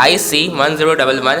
IC1011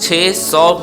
600